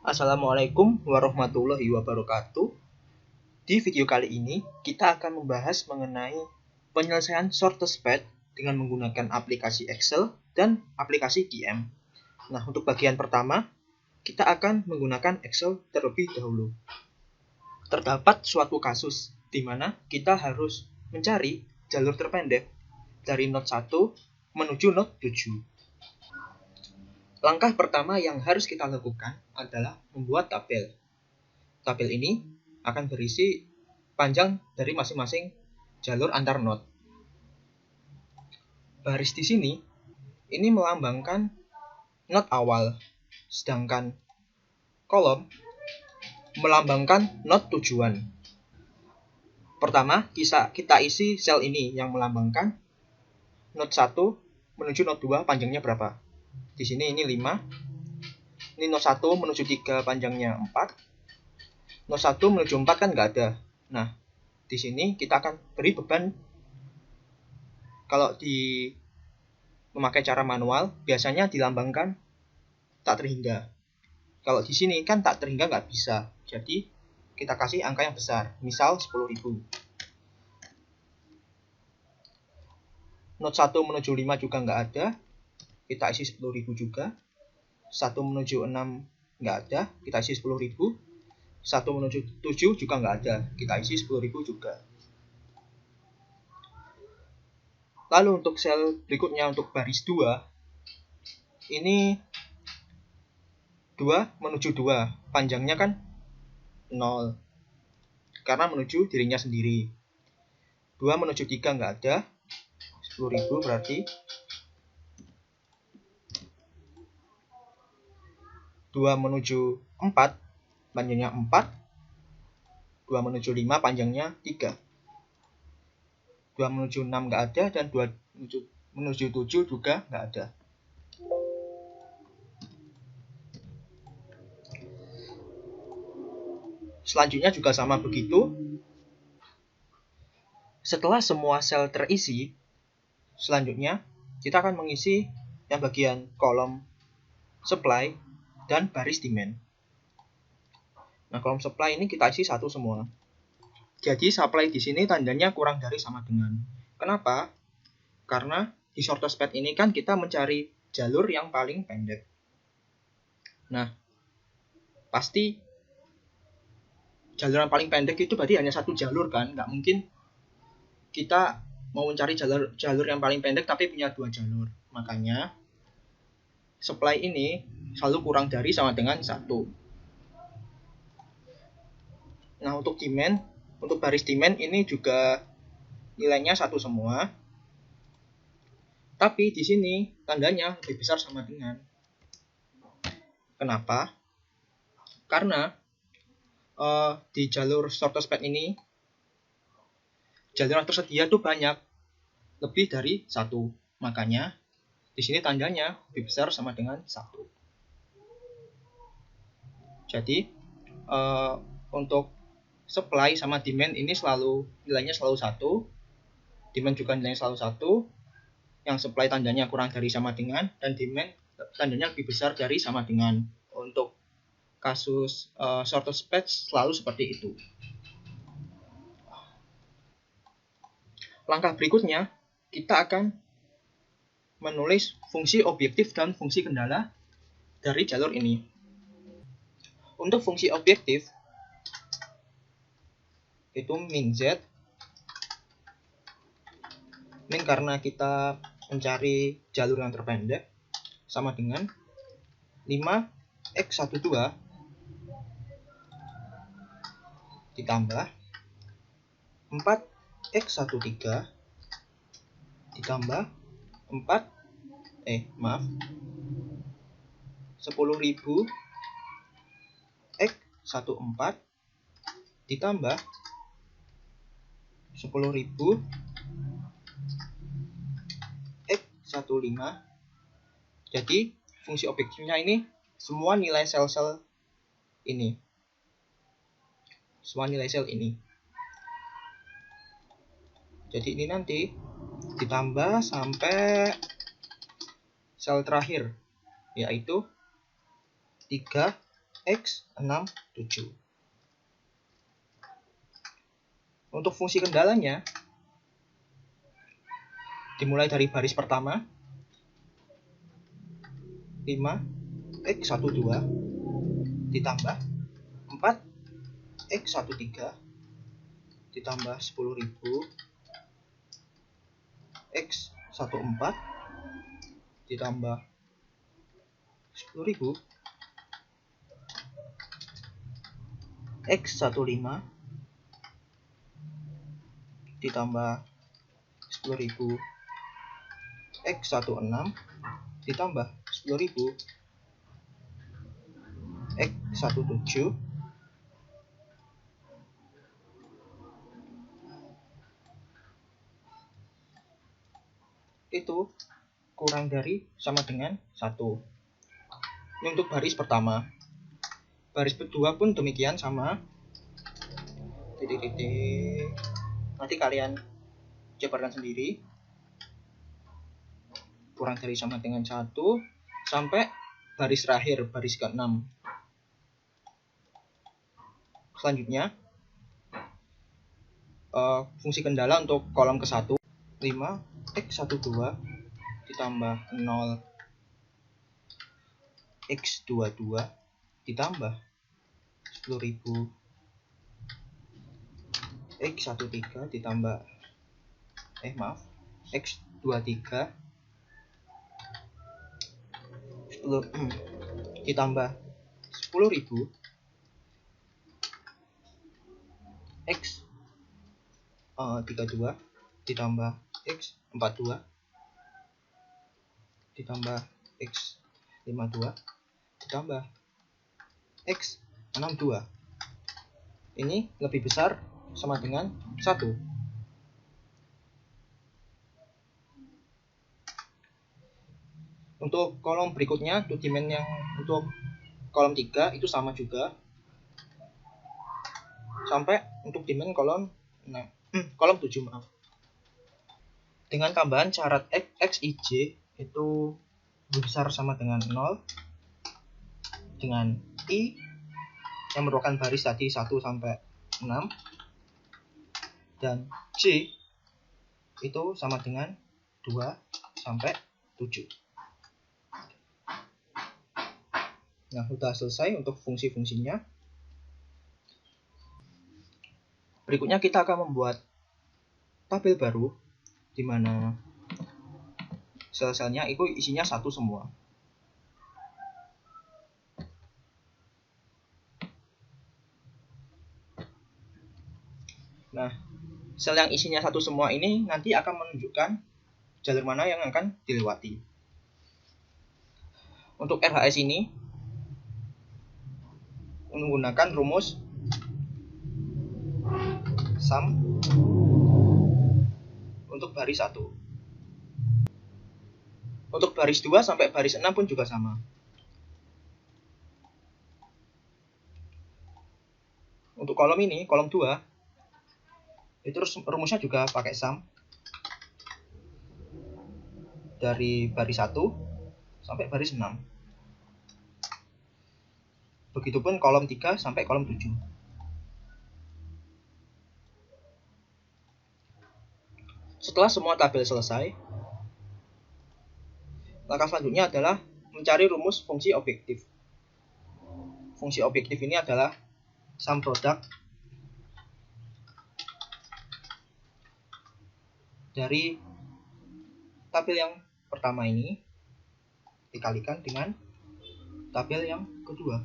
Assalamualaikum warahmatullahi wabarakatuh. Di video kali ini, kita akan membahas mengenai penyelesaian shortest path dengan menggunakan aplikasi Excel dan aplikasi QM. Nah, untuk bagian pertama, kita akan menggunakan Excel terlebih dahulu. Terdapat suatu kasus di mana kita harus mencari jalur terpendek dari node 1 menuju node 7. Langkah pertama yang harus kita lakukan adalah membuat tabel. Tabel ini akan berisi panjang dari masing-masing jalur antar node. Baris di sini ini melambangkan node awal, sedangkan kolom melambangkan node tujuan. Pertama, kita isi sel ini yang melambangkan node 1 menuju node 2 panjangnya berapa. Di sini ini 5. Ini node 1 menuju 3 panjangnya 4. Node 1 menuju 4 kan nggak ada. Nah, di sini kita akan beri beban. Kalau memakai cara manual, biasanya dilambangkan tak terhingga. Kalau di sini kan tak terhingga nggak bisa. Jadi, kita kasih angka yang besar. Misal 10.000. Node 1 menuju 5 juga nggak ada. Kita isi 10.000 juga. 1 menuju 6 nggak ada. Kita isi 10.000. 1 menuju 7 juga nggak ada. Kita isi 10.000 juga. Lalu untuk sel berikutnya untuk baris 2. Ini 2 menuju 2. Panjangnya kan 0. Karena menuju dirinya sendiri. 2 menuju 3 nggak ada. 10.000 berarti 2 menuju 4 panjangnya 4. 2 menuju 5 panjangnya 3. 2 menuju 6 nggak ada, dan 2 menuju 7 juga nggak ada. Selanjutnya juga sama begitu. Setelah semua sel terisi, selanjutnya kita akan mengisi yang bagian kolom supply dan baris demand. Nah, kolom supply ini kita isi 1 semua. Jadi supply di sini tandanya kurang dari sama dengan. Kenapa? Karena di shortest path ini kan kita mencari jalur yang paling pendek. Nah, pasti jalur yang paling pendek itu berarti hanya satu jalur kan? Nggak mungkin kita mau mencari jalur yang paling pendek tapi punya 2 jalur. Makanya supply ini selalu kurang dari sama dengan 1. Nah, untuk demand, untuk baris demand ini juga nilainya 1 semua. Tapi di sini tandanya lebih besar sama dengan. Kenapa? Karena di jalur shortest path ini jalur yang tersedia tuh banyak, lebih dari 1. Makanya di sini tandanya lebih besar sama dengan 1. Jadi untuk supply sama demand ini nilainya selalu 1. Demand juga nilainya selalu 1. Yang supply tandanya kurang dari sama dengan, dan demand tandanya lebih besar dari sama dengan. Untuk kasus shortest path selalu seperti itu. Langkah berikutnya, kita akan menulis fungsi objektif dan fungsi kendala dari jalur ini. Untuk fungsi objektif, itu min Z. Min karena kita mencari jalur yang terpendek, sama dengan 5x12 ditambah 4x13 ditambah 10.000 x14 ditambah 10.000 x15. Jadi fungsi objektifnya ini semua nilai sel-sel ini. Semua nilai sel ini. Jadi ini nanti ditambah sampai sel terakhir, yaitu 3 X67. Untuk fungsi kendalanya dimulai dari baris pertama 5X12 ditambah 4X13 ditambah 10.000 X14 ditambah 10.000 X15 ditambah 10.000 X16 ditambah 10.000 X17 itu kurang dari sama dengan 1. Ini untuk baris pertama. Baris kedua pun demikian sama. Titik-titik. Nanti kalian jabarkan sendiri. Kurang dari sama dengan 1 sampai baris terakhir, baris ke-6. Selanjutnya fungsi kendala untuk kolom ke-1 5X12 ditambah 0 X22 ditambah 10.000 X13 ditambah X23 ditambah 10.000 X32 ditambah X42 ditambah X52 ditambah X62. Ini lebih besar sama dengan 1. Untuk kolom berikutnya, dimen yang untuk kolom 3 itu sama juga. Sampai untuk dimen kolom 7, maaf. Dengan tambahan syarat XIJ itu besar sama dengan 0, dengan I yang merupakan baris tadi 1 sampai 6, dan J itu sama dengan 2 sampai 7. Nah, sudah selesai untuk fungsi-fungsinya. Berikutnya kita akan membuat tabel baru di mana sel-selnya itu isinya 1 semua. Nah, sel yang isinya 1 semua ini nanti akan menunjukkan jalur mana yang akan dilewati. Untuk RHS ini menggunakan rumus sum untuk baris 1. Untuk baris 2 sampai baris 6 pun juga sama. Untuk kolom ini, kolom 2, itu rumusnya juga pakai sum dari baris 1 sampai baris 6. Begitupun kolom 3 sampai kolom 7. Setelah semua tabel selesai, langkah selanjutnya adalah mencari rumus fungsi objektif. Fungsi objektif ini adalah sum product dari tabel yang pertama ini dikalikan dengan tabel yang kedua.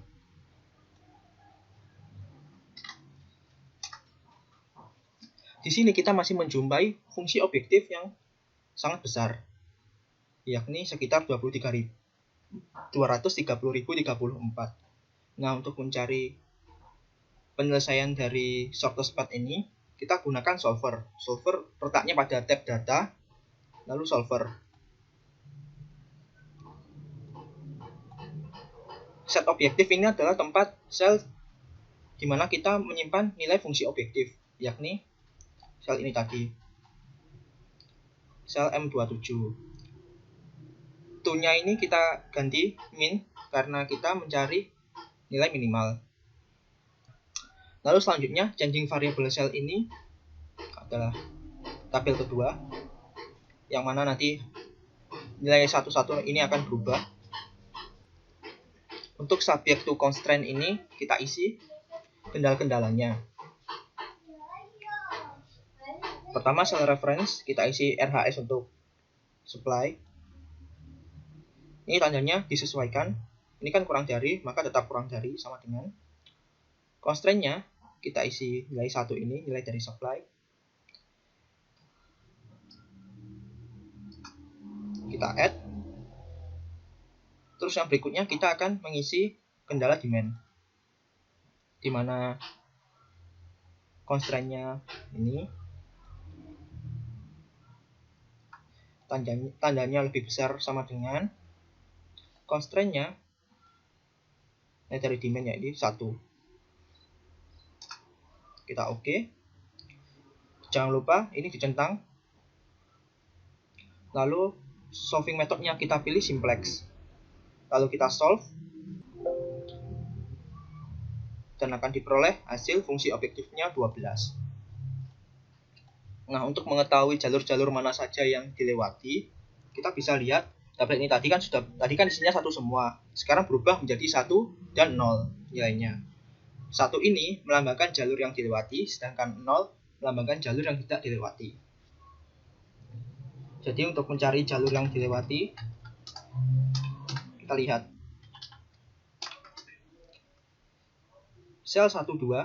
Di sini kita masih menjumpai fungsi objektif yang sangat besar, yakni sekitar 230.034. Nah, untuk mencari penyelesaian dari shortest path ini, kita gunakan solver. Solver letaknya pada tab data, lalu solver. Set objektif ini adalah tempat sel di mana kita menyimpan nilai fungsi objektif, yakni sel ini tadi, sel M27. To-nya ini kita ganti min karena kita mencari nilai minimal. Lalu selanjutnya, changing variable cell ini adalah tabel kedua, yang mana nanti nilai 11 ini akan berubah. Untuk subject to constraint ini kita isi kendala-kendalanya. Pertama, cell reference kita isi RHS untuk supply. Ini tandanya disesuaikan. Ini kan kurang dari, maka tetap kurang dari sama dengan. Constraint-nya kita isi nilai 1 ini, nilai dari supply. Kita add. Terus yang berikutnya kita akan mengisi kendala demand, di mana constraint-nya ini tandanya lebih besar sama dengan constraint-nya dari demand-nya ini 1. Kita oke. Jangan lupa ini dicentang. Lalu solving methodnya kita pilih simplex. Lalu kita solve dan akan diperoleh hasil fungsi objektifnya 12. Nah, untuk mengetahui jalur-jalur mana saja yang dilewati, kita bisa lihat tabel ini tadi kan isinya 1 semua. Sekarang berubah menjadi 1 dan 0 nilainya. 1 ini melambangkan jalur yang dilewati, sedangkan 0 melambangkan jalur yang tidak dilewati. Jadi untuk mencari jalur yang dilewati, kita lihat sel 1, 2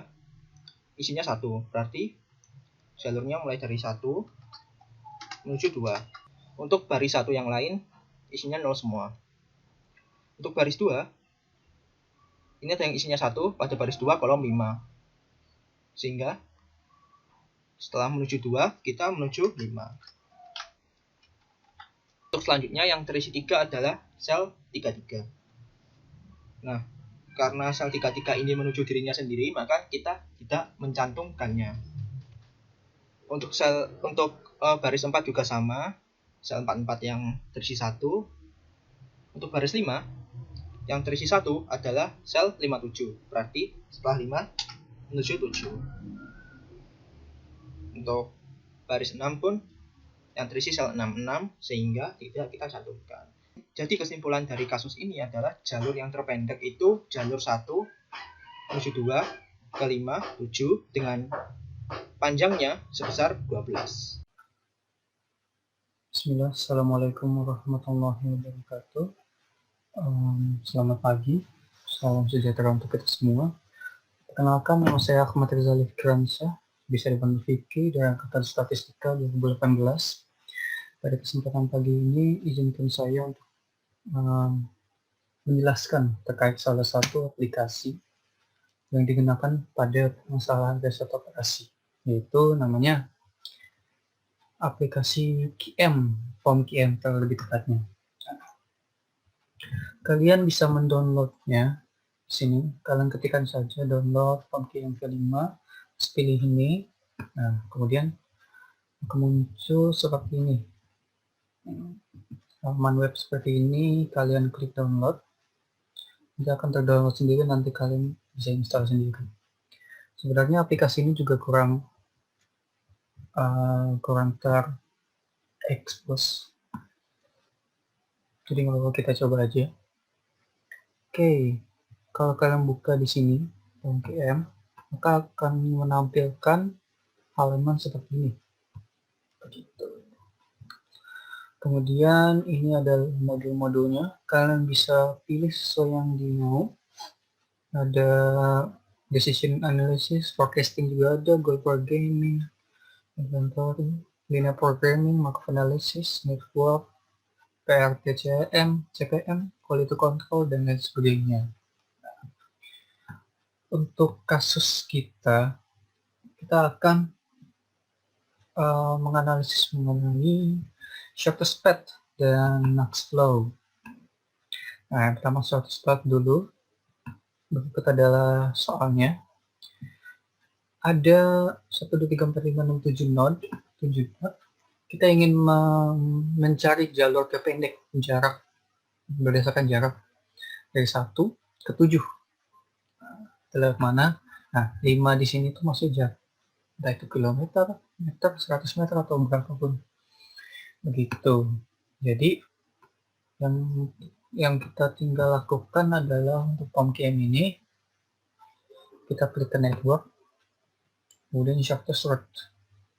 isinya 1, berarti jalurnya mulai dari 1 menuju 2. Untuk baris 1 yang lain isinya 0 semua. Untuk baris 2 ini ada yang isinya 1 pada baris 2 kolom 5. Sehingga setelah menuju 2 kita menuju 5. Untuk selanjutnya yang terisi 3 adalah sel 33. Nah, karena sel 33 ini menuju dirinya sendiri, maka kita tidak mencantumkannya. Untuk baris 4 juga sama, sel 44 yang terisi 1. Untuk baris 5 yang terisi 1 adalah sel 57, berarti setelah 5 menuju 7. Untuk baris 6 pun yang terisi sel 66, sehingga tidak kita cantumkan. Jadi kesimpulan dari kasus ini adalah jalur yang terpendek itu jalur 1 menuju 2 ke 5, 7 dengan panjangnya sebesar 12. Bismillah, Assalamualaikum warahmatullahi wabarakatuh. Selamat pagi, salam sejahtera untuk kita semua. Perkenalkan, nama saya Ahmad Rizal Fikransyah, bisa dipanggil Vicky dari Angkatan Statistika 2018. Pada kesempatan pagi ini, izinkan saya untuk menjelaskan terkait salah satu aplikasi yang digunakan pada permasalahan riset operasi, yaitu namanya aplikasi QM, form QM terlebih tepatnya. Kalian bisa mendownloadnya di sini. Kalian ketikkan saja download form QM kelima, pilih ini. Nah, kemudian akan muncul seperti ini. Halaman web seperti ini, kalian klik download. Dia akan terdownload sendiri, nanti kalian bisa install sendiri. Sebenarnya aplikasi ini juga kurang terekspos. Jadi nggak apa-apa, kita coba aja. Oke, kalau kalian buka di sini QM, maka akan menampilkan halaman seperti ini. Begitu. Kemudian ini adalah modul-modulnya. Kalian bisa pilih sesuai yang dimau. Ada decision analysis, forecasting juga ada, goal programming, inventory, linear programming, markov analysis, network, PRTCM, CPM, quality control, dan lain sebagainya. Untuk kasus kita akan menganalisis mengenai shortest path dan Naxflow. Nah, yang pertama shortest path dulu. Berikut adalah soalnya. Ada 1, 2, 3, 4, 5, 6, 7 node, 7. Kita ingin mencari jalur terpendek, jarak berdasarkan jarak dari 1 ke 7. lewat mana. Nah, 5 di sini tuh maksudnya entah itu kilometer, meter, 100 meter atau berapapun. Begitu. Jadi yang kita tinggal lakukan adalah untuk POMKM ini kita klik ke network, kemudian shortest route,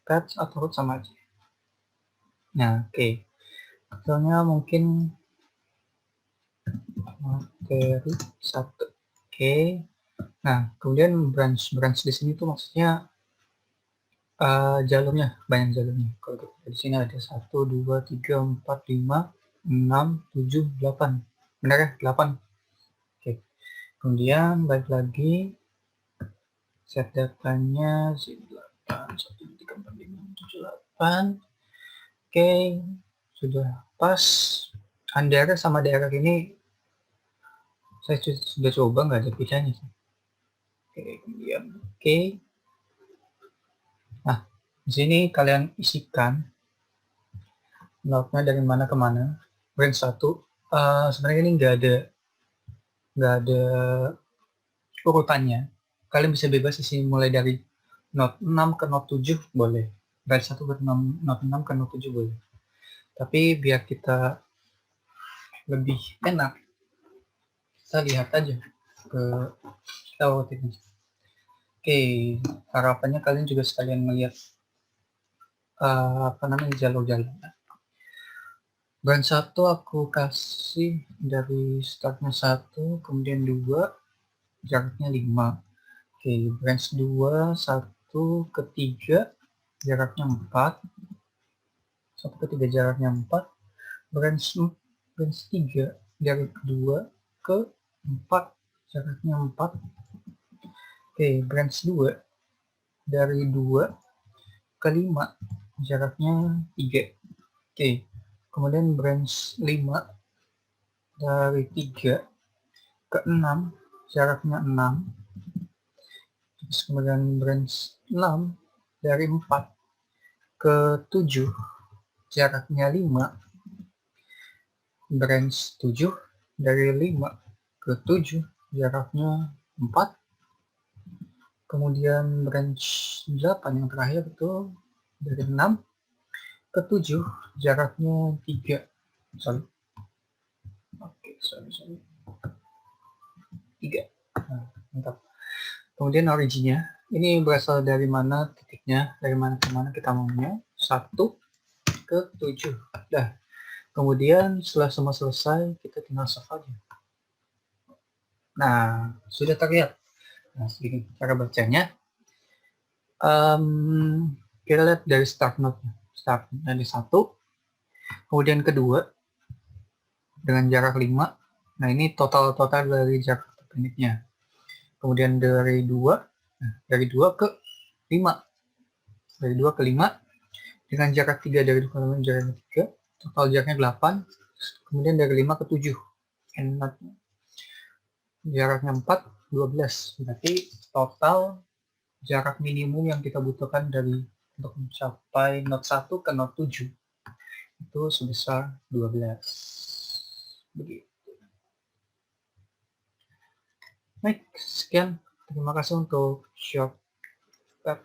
path atau route sama aja. Nah, oke. Misalnya mungkin materi 1. Oke. Nah, kemudian branch di sini tuh maksudnya jalurnya, banyak jalurnya. Kalau di sini ada 1, 2, 3, 4, 5, 6, 7, 8. Benar ya? 8. Oke. Kemudian balik lagi set datanya 8, 1, 2, 3, 4, 5, 7, 8. Oke, sudah pas. Daerah sama daerah ini saya sudah coba nggak ada bedanya. Oke, kemudian oke. Nah, di sini kalian isikan notnya dari mana ke mana. Range 1 sebenarnya ini nggak ada urutannya. Kalian bisa bebas isi mulai dari note 6 ke note 7 boleh. Range 1 ke note 6 ke note 7 boleh. Tapi biar kita lebih enak, kita lihat aja ke kita. Oke, harapannya kalian juga sekalian melihat jalur-jalur. Branch 1 aku kasih dari startnya 1, kemudian 2, jaraknya 5. Oke, branch 2, 1 ke 3, jaraknya 4. 1 ke 3 jaraknya 4. Branch 3, dari 2 ke 4, jaraknya 4. Oke, branch 2, dari 2 ke 5, jaraknya 3. Oke, kemudian branch 5, dari 3 ke 6, jaraknya 6. Terus kemudian branch 6, dari 4 ke 7, jaraknya 5. Branch 7, dari 5 ke 7, jaraknya 4. Kemudian branch 8 yang terakhir itu dari 6 ke 7, jaraknya 3. Sorry. Oke, sorry. 3. Nah, mantap. Kemudian originnya, ini berasal dari mana titiknya, dari mana ke mana kita maunya. 1 ke 7. Dah. Kemudian setelah semua selesai, kita tinggal save aja. Nah, sudah terlihat. Nah, sedikit cara bacanya. Kita lihat dari start node-nya. Start dari 1, kemudian kedua dengan jarak 5. Nah, ini total dari jarak terpendeknya. Kemudian dari 2, dari 2 ke 5. Dari 2 ke 5 dengan jarak 3, dari 2 ke jarak 3, total jaraknya 8. Kemudian dari 5 ke 7. Jaraknya 4, 12. Berarti total jarak minimum yang kita butuhkan untuk mencapai node 1 ke node 7 itu sebesar 12. Begitu. Baik, sekian. Terima kasih untuk shortcut